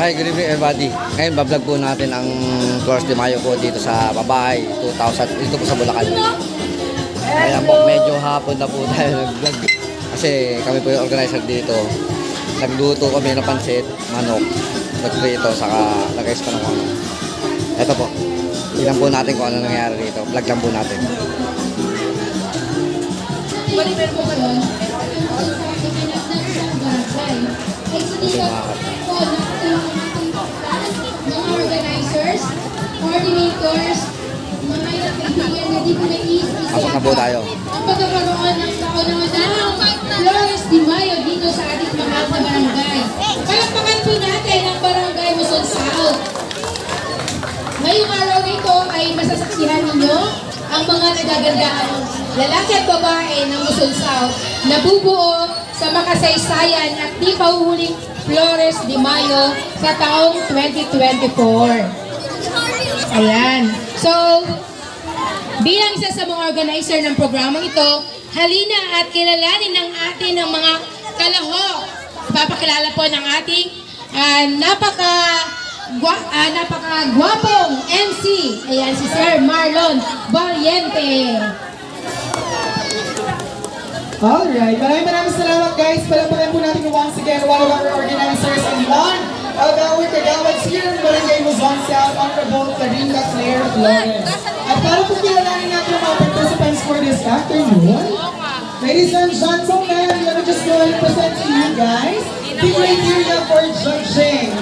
Hi, good evening everybody. Ngayon, bablog po natin ang Flores de Mayo po dito sa Babahay 2000, dito po sa Bulacan. Kaya po, medyo hapon na po tayo nag-vlog. Kasi kami po yung organizer dito. Nagluto kami ng pansit, manok, nagprito, saka nag-ice pa ng ano. Ito po, tignan po natin kung ano nangyari dito. Vlog lang po natin. Mga organizers, coordinators, mga kaibigan na di po naiisip Pasok na po tayo. ang pagkakaroon ng kauna-unahang Flores de Mayo dito sa ating mahal na barangay. Palakpakan po natin ang barangay Muson South. Ngayong araw nito ay masasaksihan ninyo ang mga nagagandang lalaki at babae ng Muson South na bubuo sa makasaysayan at di pahuhuling Flores de Mayo sa taong 2024. Ayan. So, bilang isa sa mga organizer ng programang ito, halina at kilalanin ng atin ng mga kalahok. Papakilala po ng ating napakagwapong MC. Ayan, si Sir Marlon Valiente. Alright, maraming salamat guys. Palapakan po natin once again one of our organizers and one of our kagawads here in Barangay Muson South, Honorable Clarina Claire Flores. At para po kilalanin natin ang mga participants for this afternoon, ladies and gentlemen, let me just go ahead and present to you guys the criteria for judging.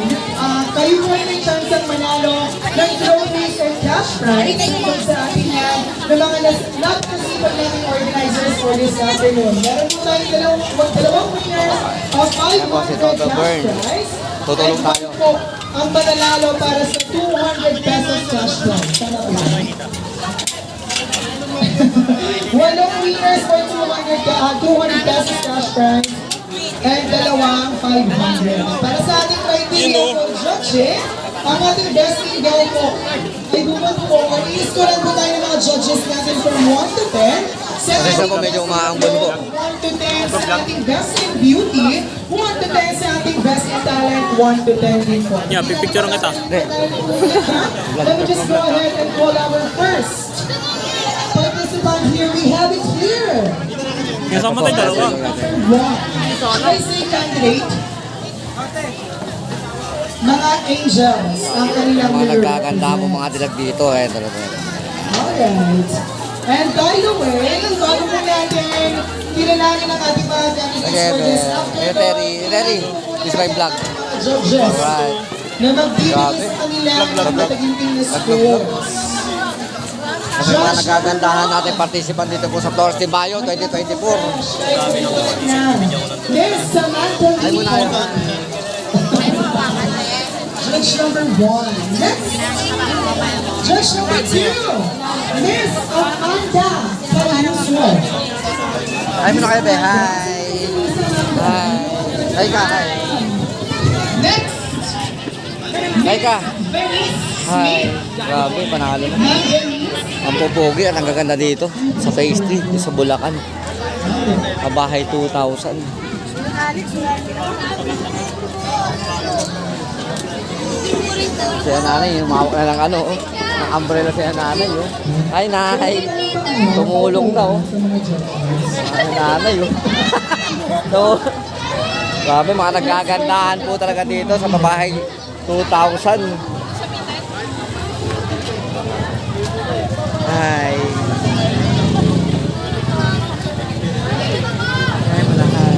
Kayo po ay may chance ang manalo ng trophies or cash prize tungkol sa ating ng mga napakasipag nating organizers for this afternoon. Meron po tayong dalawang winners of 500 cash prize. Tutulong tayo. At po ang mananalo para sa 200 pesos cash prize. Tama po. Walong winners for 200 pesos cash prize. And dalawang 500. Para sa ating criteria for judging, ang ating best in go po ay bumat po. I-scorean po tayo ng mga judges natin from 1 to 10. Sa Kasi po medyo umaambon po. 1 to 10 sa ating best in beauty, 1 to 10 sa ating best in talent, 1 to 10 din po. Yeah, pipicture ng kita. Let me just go ahead and call our first participant here. We have it here. Kasama tayo dalawa. I say candidate. Mga angels ang kanilang Mga mirror. nagkaganda po mga dilag dito. Alright. And by the way, bago po natin kilalanin ang ating mga candidates for this afternoon, Terry, this is my vlog. judges Alright. na magbibigay sa kanilang mataginting na scores. Kasi mga nagagandahan natin participant dito po sa Flores de Mayo 2024. Miss Samantha Ay muna Lee. yun. Judge number 1. Next. Judge number 2. Miss Amanda Paluswo. Ay muna kayo, be. Hi. Hi. Hi ka, hi. Next. Hi ka. Venice Hi. Smith. Grabe, panalo na. Venice. Ang pupugi at ang gaganda dito sa Phase 3, sa Bulacan. Babahay 2000. Siya nanay, yung mawak na lang ano, ng umbrella siya nanay. Ay, nanay. Tumulong daw. Ay, nanay. So, grabe, mga nagagandahan po talaga dito sa Babahay 2000. Hi. Hi, malahay.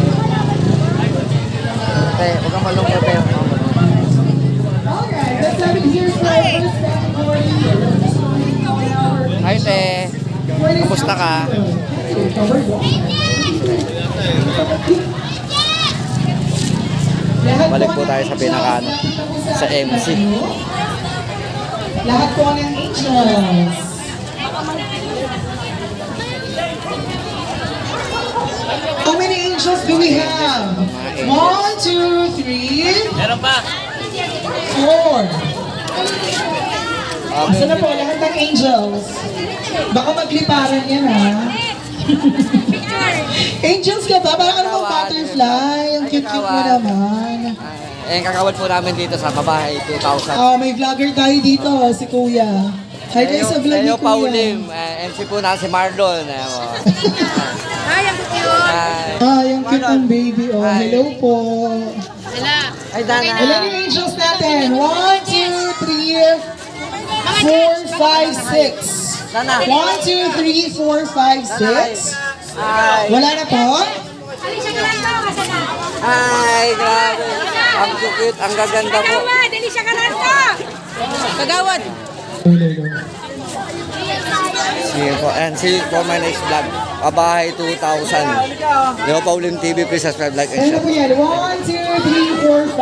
Te, huwag kang malungkot, te. Alright, let's have it here for our first category. Hi, te. Kamusta ka? Balik po tayo sa pinaka, sa MC. Lahat po ng angels. How many angels do we have? 1, 2, 3, Meron pa. 4. Asa na po lahat ng angels? Baka magliparan yan ha. Angels ka ba? Parang ano butterfly. Ang cute-cute mo naman. Eh, kakawal po namin dito sa Babahay 2000. May vlogger tayo dito, si Kuya. Hi guys sa vlog ni Leo Kuya. Paulim, MC po na si Marlon. Ay, ang cute. Hi. Yung cute ng baby. Oh, Hi. hello po. Sila. Hi, Dana. Ilan yung angels natin? 1, 2, 3, 4, 5, 6. Dana. 1, 2, 3, 4, 5, 6. Hi. Wala na po? Alicia Galanta, kasi na. Hi, grabe. Ang cute, ang gaganda po. Kagawad, Alicia Galanta. Kagawad. Sige po. And see you for my next vlog. Babahay 2000. Leo Paulim TV, please subscribe, like, and Ano share. po yan? 1, 2, 3, 4, 5.